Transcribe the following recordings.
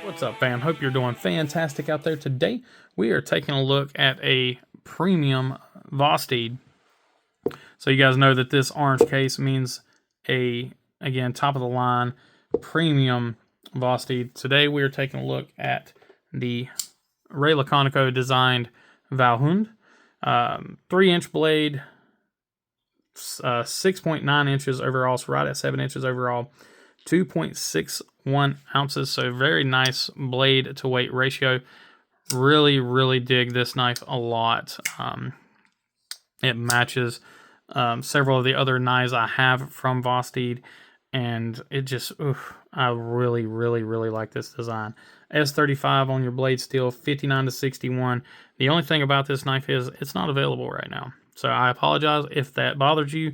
What's up, fam? Hope you're doing fantastic out there. Today, we are taking a look at a premium Vosteed. So you guys know that this orange case means again, top of the line premium Vosteed. Today, we are taking a look at the Ray Laconico designed vallhund. 3-inch blade, 6.9 inches overall, so right at 7 inches overall. 2.61 ounces, so very nice blade to weight ratio. Really dig this knife a lot. It matches several of the other knives I have from Vosteed, and it just, I really like this design. S35 on your blade steel, 59 to 61. The only thing about this knife is it's not available right now. So I apologize if that bothers you.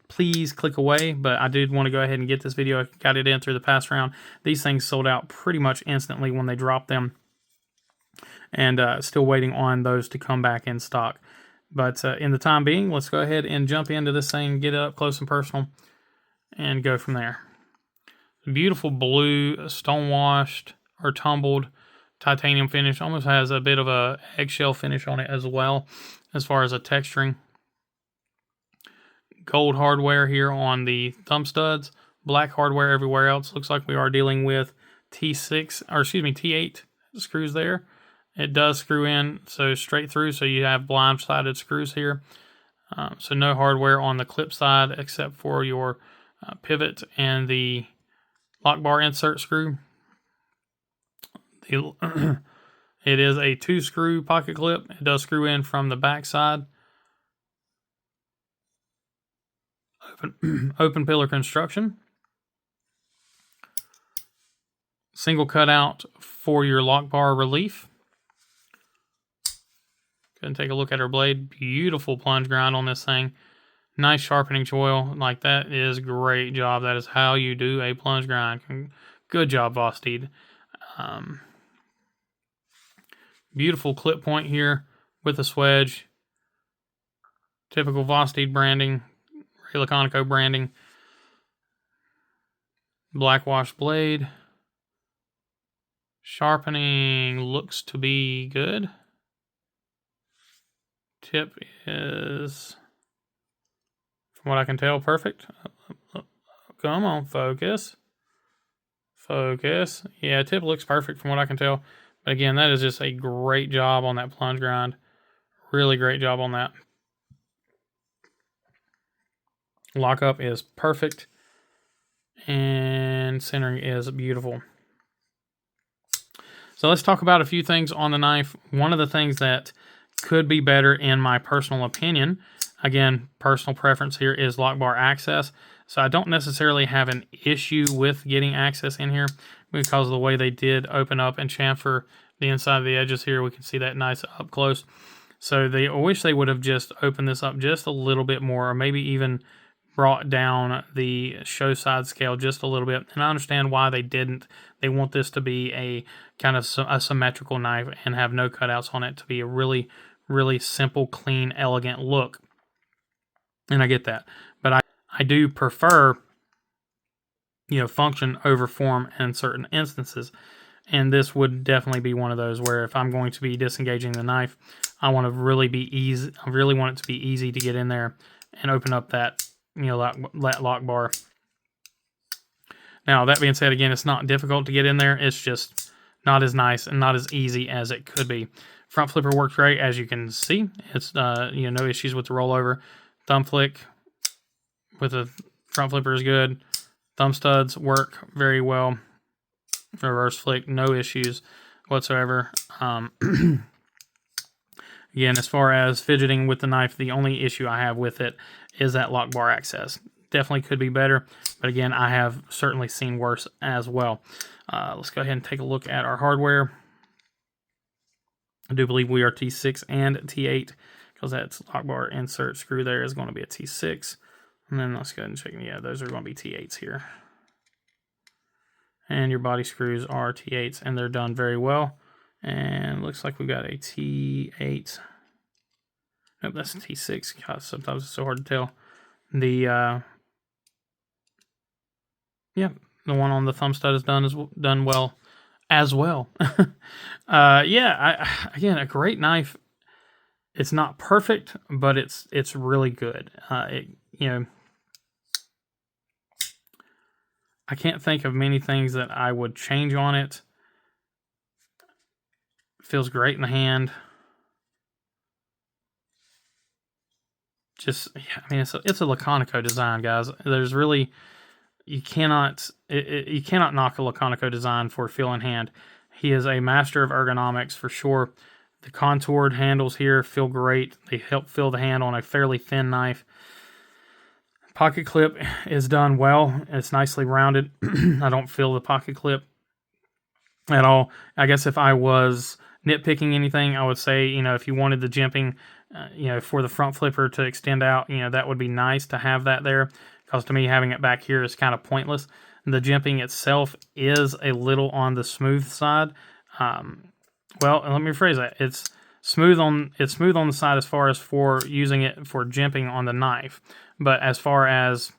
Please click away, but I did want to go ahead and get this video. I got it in through the pass round. These things sold out pretty much instantly when they dropped them, and still waiting on those to come back in stock. But in the time being, let's go ahead and jump into this thing, get it up close and personal, and go from there. Beautiful blue, stonewashed or tumbled titanium finish. Almost has a bit of a eggshell finish on it as well, as far as a texturing. Gold hardware here on the thumb studs, black hardware everywhere else. Looks like we are dealing with T8 screws there. It does screw in, so straight through, so you have blind-sided screws here. So no hardware on the clip side except for your pivot and the lock bar insert screw. It is a 2-screw pocket clip. It does screw in from the back side. Open pillar construction. Single cutout for your lock bar relief. Go and take a look at her blade. Beautiful plunge grind on this thing. Nice sharpening choil. Like, that is great job. That is how you do a plunge grind. Good job, Vosteed. Beautiful clip point here with a swedge. Typical Vosteed branding. Ray Laconico branding. Black wash blade. Sharpening looks to be good. Tip is, from what I can tell, perfect. Come on, focus. Focus. Yeah, tip looks perfect from what I can tell. But again, that is just a great job on that plunge grind. Really great job on that. Lockup is perfect. And centering is beautiful. So let's talk about a few things on the knife. One of the things that could be better in my personal opinion, again, personal preference here, is lock bar access. So I don't necessarily have an issue with getting access in here because of the way they did open up and chamfer the inside of the edges here. We can see that nice up close. So I wish they would have just opened this up just a little bit more, or maybe even brought down the show side scale just a little bit. And I understand why they didn't. They want this to be a kind of a symmetrical knife and have no cutouts on it, to be a really simple, clean, elegant look. And I get that. But I do prefer, function over form in certain instances. And this would definitely be one of those where if I'm going to be disengaging the knife, I want to really be easy. I really want it to be easy to get in there and open up that, that lock bar. Now, that being said, again, it's not difficult to get in there. It's just not as nice and not as easy as it could be. Front flipper works great, as you can see. It's no issues with the rollover. Thumb flick with the front flipper is good. Thumb studs work very well. Reverse flick, no issues whatsoever. Again, as far as fidgeting with the knife, the only issue I have with it is that lock bar access. Definitely could be better, but again, I have certainly seen worse as well. Let's go ahead and take a look at our hardware. I do believe we are T6 and T8, because that lock bar insert screw there is going to be a T6. And then let's go ahead and check. Yeah, those are going to be T8s here. And your body screws are T8s, and they're done very well. And looks like we've got a T8. Nope, that's a T6. God, sometimes it's so hard to tell. The the one on the thumb stud is done well as well. Yeah, again, a great knife. It's not perfect, but it's really good. You know, I can't think of many things that I would change on it. Feels great in the hand. Just, yeah, I mean, it's a Laconico design, guys. There's really, you cannot knock a Laconico design for feel in hand. He is a master of ergonomics for sure. The contoured handles here feel great. They help fill the hand on a fairly thin knife. Pocket clip is done well. It's nicely rounded. I don't feel the pocket clip at all. I guess if I was nitpicking anything, I would say, you know, if you wanted the jimping, you know, for the front flipper to extend out, you know, that would be nice to have that there, because to me, having it back here is kind of pointless. The jimping itself is a little on the smooth side. Well, let me rephrase that. It's smooth on the side as far as for using it for jimping on the knife, but as far as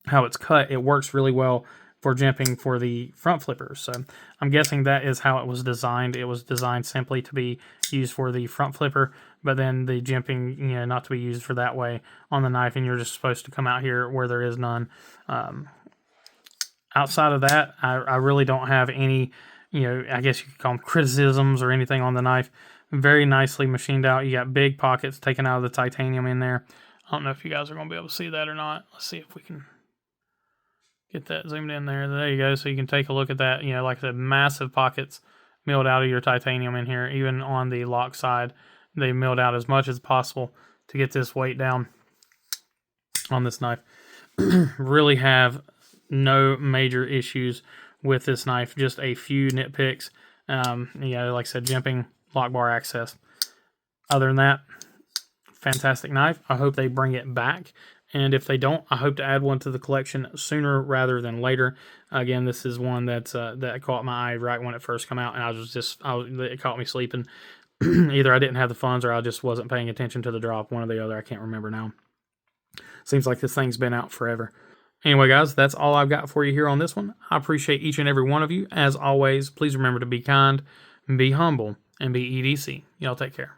how it's cut, it works really well for jimping for the front flippers. So I'm guessing that is how it was designed. It was designed simply to be used for the front flipper, but then the jimping, you know, not to be used for that way on the knife, and you're just supposed to come out here where there is none. Outside of that, I really don't have any, you know, I guess you could call them criticisms or anything on the knife. Very nicely machined out. You got big pockets taken out of the titanium in there. I don't know if you guys are going to be able to see that or not. Let's see if we can get that zoomed in there. There you go. So you can take a look at that. You know, like I said, massive pockets milled out of your titanium in here. Even on the lock side, they milled out as much as possible to get this weight down on this knife. Really have no major issues with this knife. Just a few nitpicks. Yeah, like I said, jimping, lock bar access. Other than that, fantastic knife. I hope they bring it back. And if they don't, I hope to add one to the collection sooner rather than later. Again, this is one that caught my eye right when it first came out, and it caught me sleeping. Either I didn't have the funds or I just wasn't paying attention to the drop. One or the other. I can't remember now. Seems like this thing's been out forever. Anyway, guys, that's all I've got for you here on this one. I appreciate each and every one of you. As always, please remember to be kind, be humble, and be EDC. Y'all take care.